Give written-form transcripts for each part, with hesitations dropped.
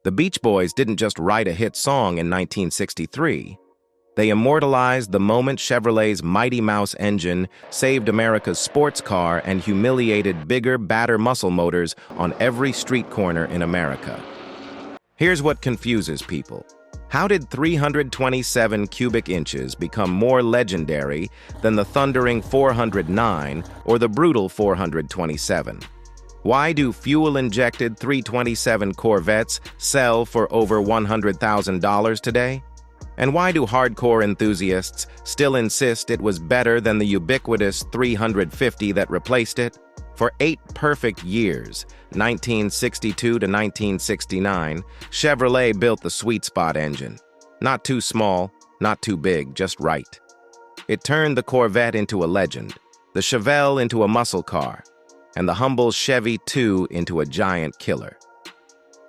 The Beach Boys didn't just write a hit song in 1963. They immortalized the moment Chevrolet's Mighty Mouse engine saved America's sports car and humiliated bigger, badder muscle motors on every street corner in America. Here's what confuses people. How did 327 cubic inches become more legendary than the thundering 409 or the brutal 427? Why do fuel-injected 327 Corvettes sell for over $100,000 today? And why do hardcore enthusiasts still insist it was better than the ubiquitous 350 that replaced it? For 8 perfect years, 1962 to 1969, Chevrolet built the sweet spot engine. Not too small, not too big, just right. It turned the Corvette into a legend, the Chevelle into a muscle car, and the humble Chevy 2 into a giant killer.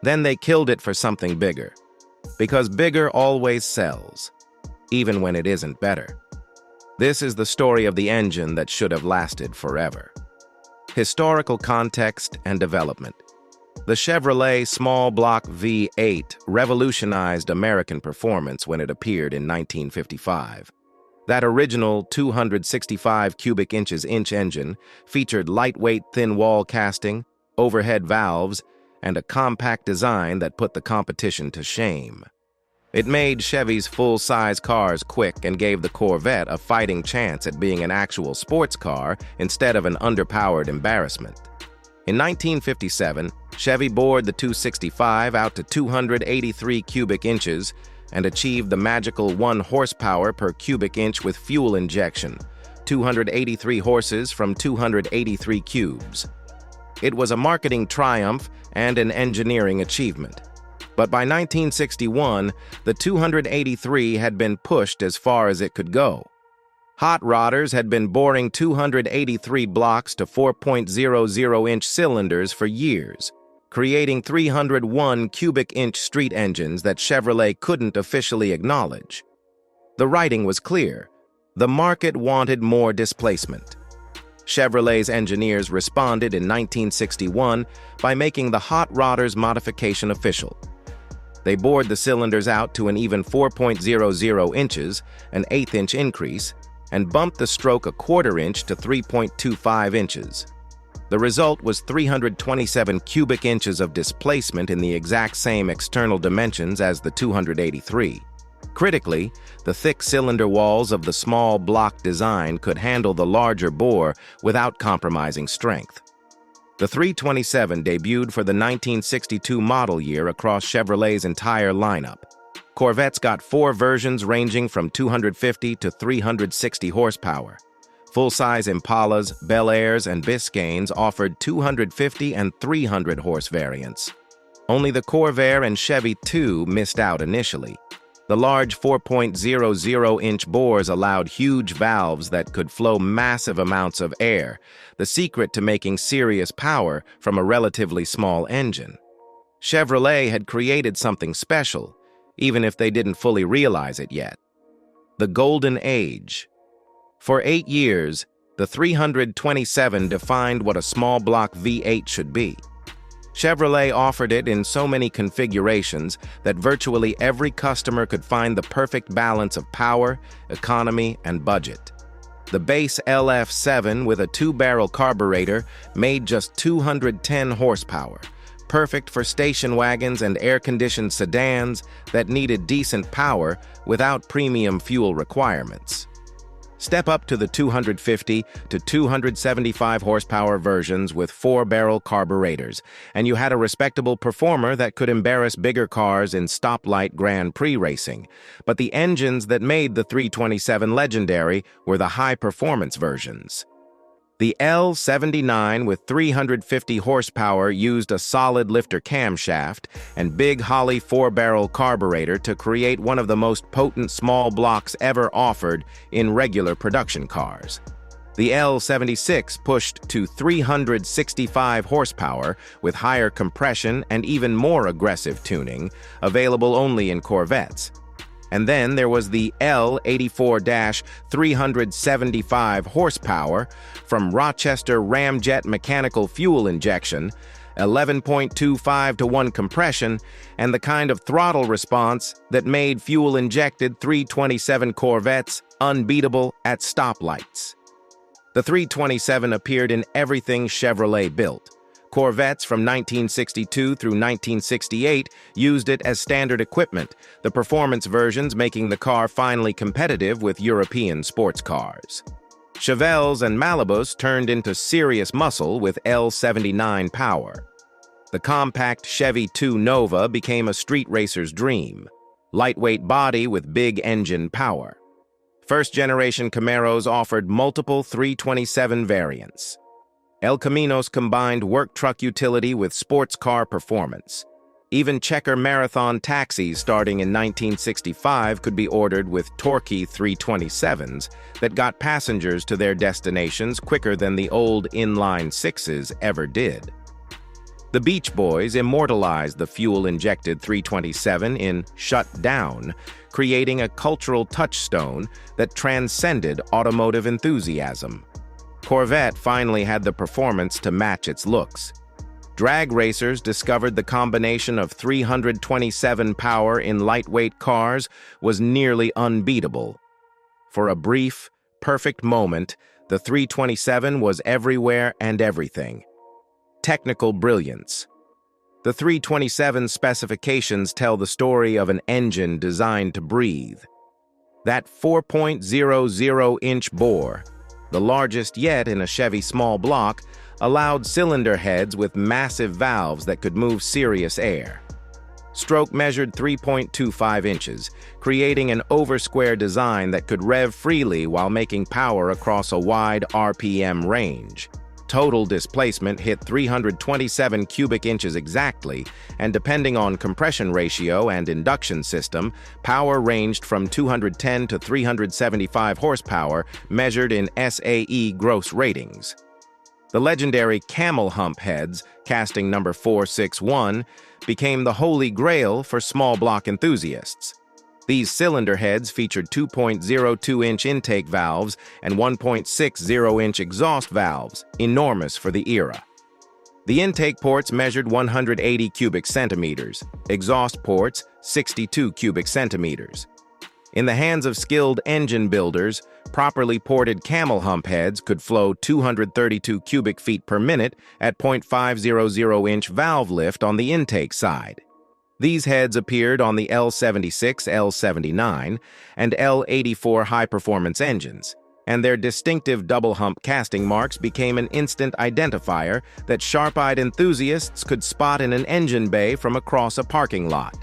Then they killed it for something bigger, because bigger always sells, even when it isn't better. This is the story of the engine that should have lasted forever. Historical context and development. The Chevrolet small block V8 revolutionized American performance when it appeared in 1955. That original 265 cubic inches engine featured lightweight thin wall casting, overhead valves, and a compact design that put the competition to shame. It made Chevy's full-size cars quick and gave the Corvette a fighting chance at being an actual sports car instead of an underpowered embarrassment. In 1957, Chevy bored the 265 out to 283 cubic inches and achieved the magical 1 horsepower per cubic inch with fuel injection, 283 horses from 283 cubes. It was a marketing triumph and an engineering achievement. But by 1961, the 283 had been pushed as far as it could go. Hot rodders had been boring 283 blocks to 4.00-inch cylinders for years, creating 301 cubic inch street engines that Chevrolet couldn't officially acknowledge. The writing was clear. The market wanted more displacement. Chevrolet's engineers responded in 1961 by making the hot rodders modification official. They bored the cylinders out to an even 4.00 inches, an 1/8-inch increase, and bumped the stroke a 1/4 inch to 3.25 inches. The result was 327 cubic inches of displacement in the exact same external dimensions as the 283. Critically, the thick cylinder walls of the small block design could handle the larger bore without compromising strength. The 327 debuted for the 1962 model year across Chevrolet's entire lineup. Corvettes got 4 versions ranging from 250 to 360 horsepower. Full-size Impalas, Bel Airs, and Biscaynes offered 250 and 300 horse variants. Only the Corvair and Chevy 2 missed out initially. The large 4.00-inch bores allowed huge valves that could flow massive amounts of air, the secret to making serious power from a relatively small engine. Chevrolet had created something special, even if they didn't fully realize it yet. The Golden Age. For 8 years, the 327 defined what a small block V8 should be. Chevrolet offered it in so many configurations that virtually every customer could find the perfect balance of power, economy, and budget. The base LF7 with a 2-barrel carburetor made just 210 horsepower, perfect for station wagons and air-conditioned sedans that needed decent power without premium fuel requirements. Step up to the 250 to 275 horsepower versions with 4-barrel carburetors, and you had a respectable performer that could embarrass bigger cars in stoplight Grand Prix racing. But the engines that made the 327 legendary were the high-performance versions. The L79 with 350 horsepower used a solid lifter camshaft and big Holley 4-barrel carburetor to create one of the most potent small blocks ever offered in regular production cars. The L76 pushed to 365 horsepower with higher compression and even more aggressive tuning, available only in Corvettes. And then there was the L84 375 horsepower from Rochester Ramjet mechanical fuel injection 11.25-to-1 compression, and the kind of throttle response that made fuel-injected 327 Corvettes unbeatable at stoplights. The 327 appeared in everything Chevrolet built. Corvettes from 1962 through 1968 used it as standard equipment, the performance versions making the car finally competitive with European sports cars. Chevelles and Malibus turned into serious muscle with L79 power. The compact Chevy 2 Nova became a street racer's dream. Lightweight body with big engine power. First-generation Camaros offered multiple 327 variants. El Caminos combined work truck utility with sports car performance. Even Checker Marathon taxis starting in 1965 could be ordered with torquey 327s that got passengers to their destinations quicker than the old inline sixes ever did. The Beach Boys immortalized the fuel-injected 327 in Shut Down, creating a cultural touchstone that transcended automotive enthusiasm. Corvette finally had the performance to match its looks. Drag racers discovered the combination of 327 power in lightweight cars was nearly unbeatable. For a brief, perfect moment, the 327 was everywhere and everything. Technical brilliance. The 327 specifications tell the story of an engine designed to breathe. That 4.00-inch bore, the largest yet in a Chevy small block, allowed cylinder heads with massive valves that could move serious air. Stroke measured 3.25 inches, creating an oversquare design that could rev freely while making power across a wide RPM range. Total displacement hit 327 cubic inches exactly, and depending on compression ratio and induction system, power ranged from 210 to 375 horsepower, measured in SAE gross ratings. The legendary camel hump heads, casting number 461, became the holy grail for small block enthusiasts. These cylinder heads featured 2.02-inch intake valves and 1.60-inch exhaust valves, enormous for the era. The intake ports measured 180 cubic centimeters, exhaust ports 62 cubic centimeters. In the hands of skilled engine builders, properly ported camel hump heads could flow 232 cubic feet per minute at 0.500-inch valve lift on the intake side. These heads appeared on the L76, L79, and L84 high-performance engines, and their distinctive double-hump casting marks became an instant identifier that sharp-eyed enthusiasts could spot in an engine bay from across a parking lot.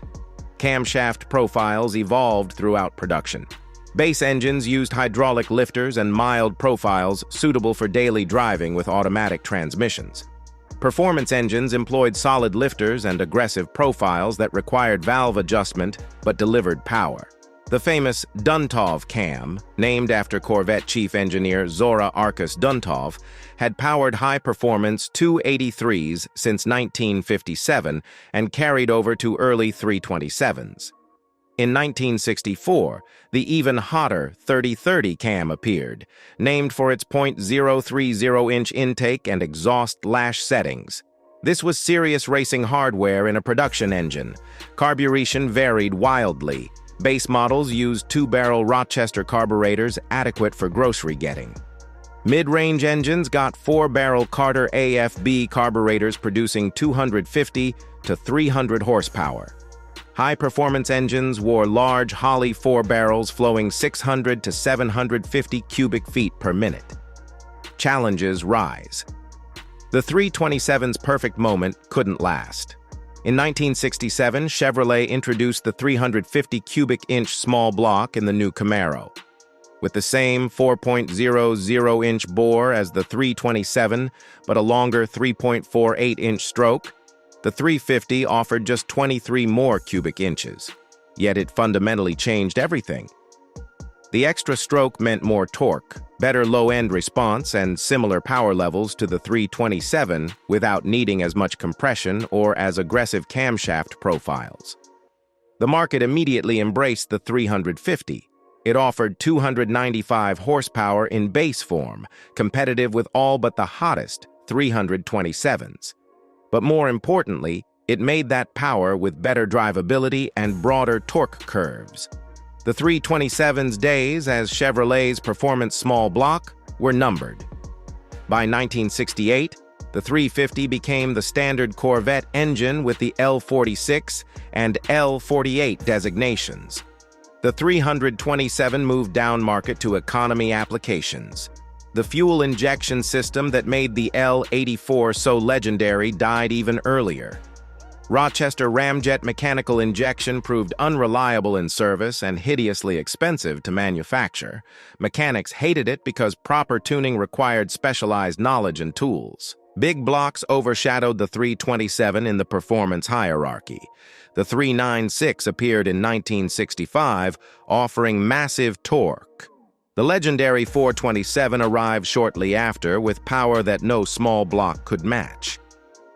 Camshaft profiles evolved throughout production. Base engines used hydraulic lifters and mild profiles suitable for daily driving with automatic transmissions. Performance engines employed solid lifters and aggressive profiles that required valve adjustment but delivered power. The famous Duntov cam, named after Corvette chief engineer Zora Arkus Duntov, had powered high-performance 283s since 1957 and carried over to early 327s. In 1964, the even hotter 3030 cam appeared, named for its .030-inch intake and exhaust lash settings. This was serious racing hardware in a production engine. Carburation varied wildly. Base models used 2-barrel Rochester carburetors adequate for grocery getting. Mid-range engines got 4-barrel Carter AFB carburetors producing 250 to 300 horsepower. High-performance engines wore large Holley 4-barrels flowing 600 to 750 cubic feet per minute. Challenges rise. The 327's perfect moment couldn't last. In 1967, Chevrolet introduced the 350 cubic inch small block in the new Camaro. With the same 4.00-inch bore as the 327, but a longer 3.48-inch stroke, the 350 offered just 23 more cubic inches. Yet it fundamentally changed everything. The extra stroke meant more torque, better low-end response, and similar power levels to the 327 without needing as much compression or as aggressive camshaft profiles. The market immediately embraced the 350. It offered 295 horsepower in base form, competitive with all but the hottest 327s. But more importantly, it made that power with better drivability and broader torque curves. The 327's days as Chevrolet's performance small block were numbered. By 1968, the 350 became the standard Corvette engine with the L46 and L48 designations. The 327 moved down market to economy applications. The fuel injection system that made the L84 so legendary died even earlier. Rochester ramjet mechanical injection proved unreliable in service and hideously expensive to manufacture. Mechanics hated it because proper tuning required specialized knowledge and tools. Big blocks overshadowed the 327 in the performance hierarchy. The 396 appeared in 1965, offering massive torque. The legendary 427 arrived shortly after with power that no small block could match.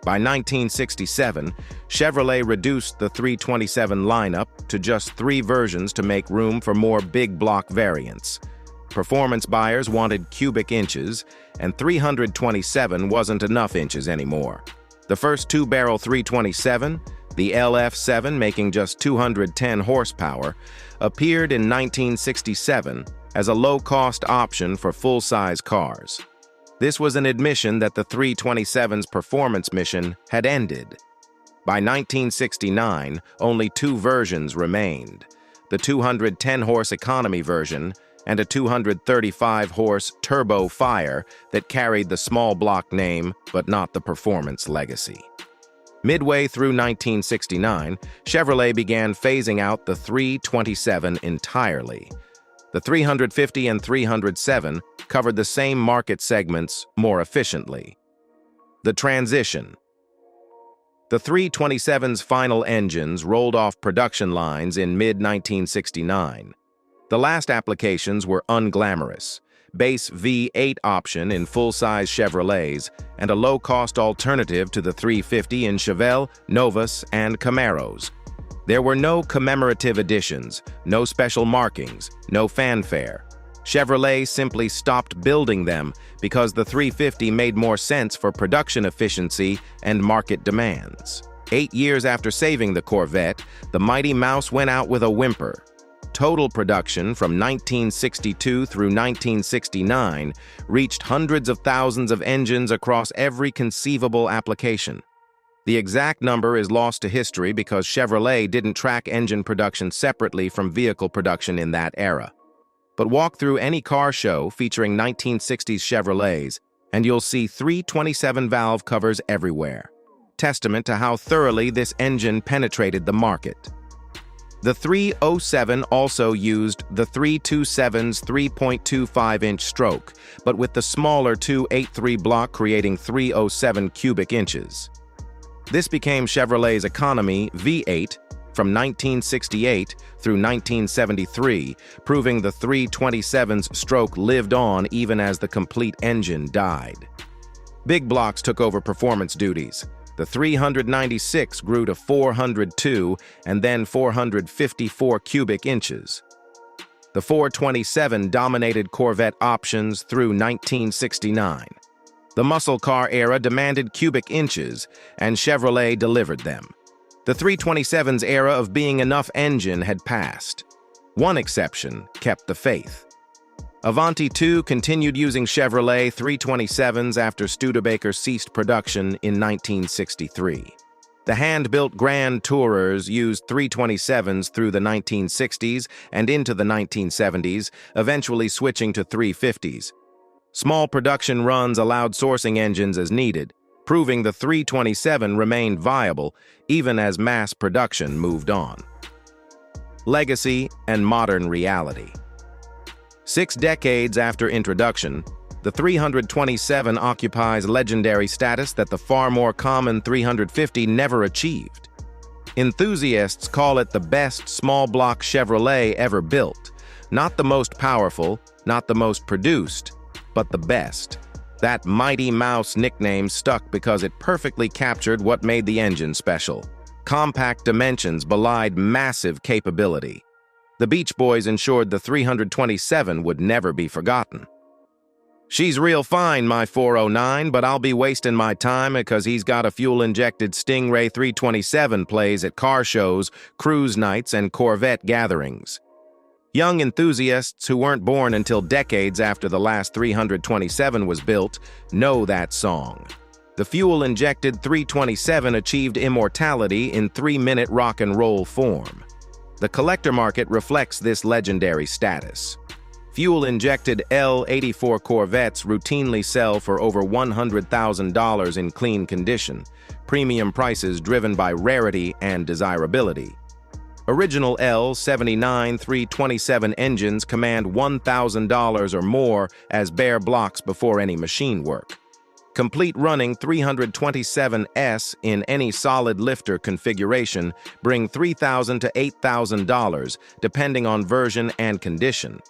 By 1967, Chevrolet reduced the 327 lineup to just 3 versions to make room for more big block variants. Performance buyers wanted cubic inches, and 327 wasn't enough inches anymore. The first 2-barrel 327, the LF7 making just 210 horsepower, appeared in 1967 as a low-cost option for full-size cars. This was an admission that the 327's performance mission had ended. By 1969, only 2 versions remained, the 210-horse economy version and a 235-horse Turbo Fire that carried the small block name but not the performance legacy. Midway through 1969, Chevrolet began phasing out the 327 entirely. The 350 and 307 covered the same market segments more efficiently. The transition. The 327's final engines rolled off production lines in mid-1969. The last applications were unglamorous: base V8 option in full-size Chevrolets and a low-cost alternative to the 350 in Chevelle, Novus, and Camaros. There were no commemorative editions, no special markings, no fanfare. Chevrolet simply stopped building them because the 350 made more sense for production efficiency and market demands. 8 years after saving the Corvette, the Mighty Mouse went out with a whimper. Total production from 1962 through 1969 reached hundreds of thousands of engines across every conceivable application. The exact number is lost to history because Chevrolet didn't track engine production separately from vehicle production in that era. But walk through any car show featuring 1960s Chevrolets, and you'll see 327 valve covers everywhere, testament to how thoroughly this engine penetrated the market. The 307 also used the 327's 3.25-inch stroke, but with the smaller 283 block creating 307 cubic inches. This became Chevrolet's economy V8 from 1968 through 1973, proving the 327's stroke lived on even as the complete engine died. Big blocks took over performance duties. The 396 grew to 402 and then 454 cubic inches. The 427 dominated Corvette options through 1969. The muscle car era demanded cubic inches, and Chevrolet delivered them. The 327's era of being enough engine had passed. One exception kept the faith. Avanti II continued using Chevrolet 327s after Studebaker ceased production in 1963. The hand-built Grand Tourers used 327s through the 1960s and into the 1970s, eventually switching to 350s. Small production runs allowed sourcing engines as needed, proving the 327 remained viable even as mass production moved on. Legacy and modern reality. 6 decades after introduction, the 327 occupies legendary status that the far more common 350 never achieved. Enthusiasts call it the best small-block Chevrolet ever built. Not the most powerful, not the most produced, but the best. That Mighty Mouse nickname stuck because it perfectly captured what made the engine special. Compact dimensions belied massive capability. The Beach Boys ensured the 327 would never be forgotten. She's real fine, my 409, but I'll be wasting my time because he's got a fuel-injected Stingray 327 plays at car shows, cruise nights, and Corvette gatherings. Young enthusiasts who weren't born until decades after the last 327 was built know that song. The fuel-injected 327 achieved immortality in 3-minute rock and roll form. The collector market reflects this legendary status. Fuel-injected L84 Corvettes routinely sell for over $100,000 in clean condition, premium prices driven by rarity and desirability. Original L79 327 engines command $1,000 or more as bare blocks before any machine work. Complete running 327S in any solid lifter configuration bring $3,000 to $8,000, depending on version and condition.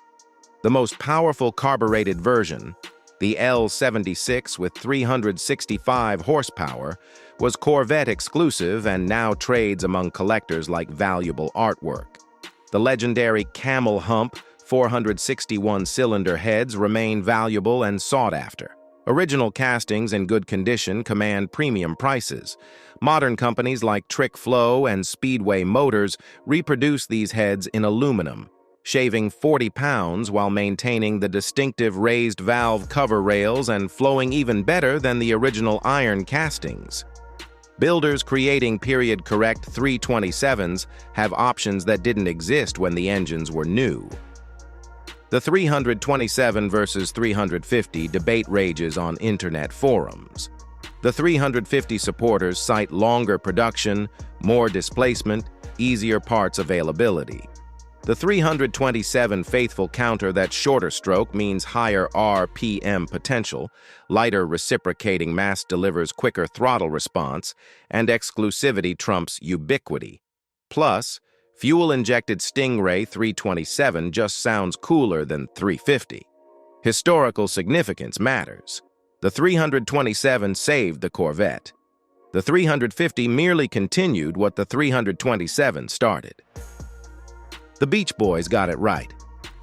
The most powerful carbureted version, the L76 with 365 horsepower, was Corvette exclusive and now trades among collectors like valuable artwork. The legendary camel hump 461-cylinder heads remain valuable and sought after. Original castings in good condition command premium prices. Modern companies like Trick Flow and Speedway Motors reproduce these heads in aluminum, shaving 40 pounds while maintaining the distinctive raised valve cover rails and flowing even better than the original iron castings. Builders creating period-correct 327s have options that didn't exist when the engines were new. The 327 versus 350 debate rages on internet forums. The 350 supporters cite longer production, more displacement, easier parts availability. The 327 faithful counter that shorter stroke means higher RPM potential, lighter reciprocating mass delivers quicker throttle response, and exclusivity trumps ubiquity. Plus, fuel-injected Stingray 327 just sounds cooler than 350. Historical significance matters. The 327 saved the Corvette. The 350 merely continued what the 327 started. The Beach Boys got it right.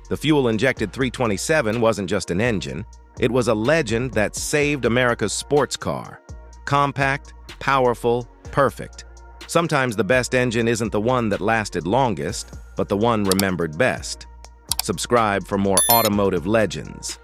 The fuel-injected 327 wasn't just an engine, it was a legend that saved America's sports car. Compact, powerful, perfect. Sometimes the best engine isn't the one that lasted longest, but the one remembered best. Subscribe for more automotive legends.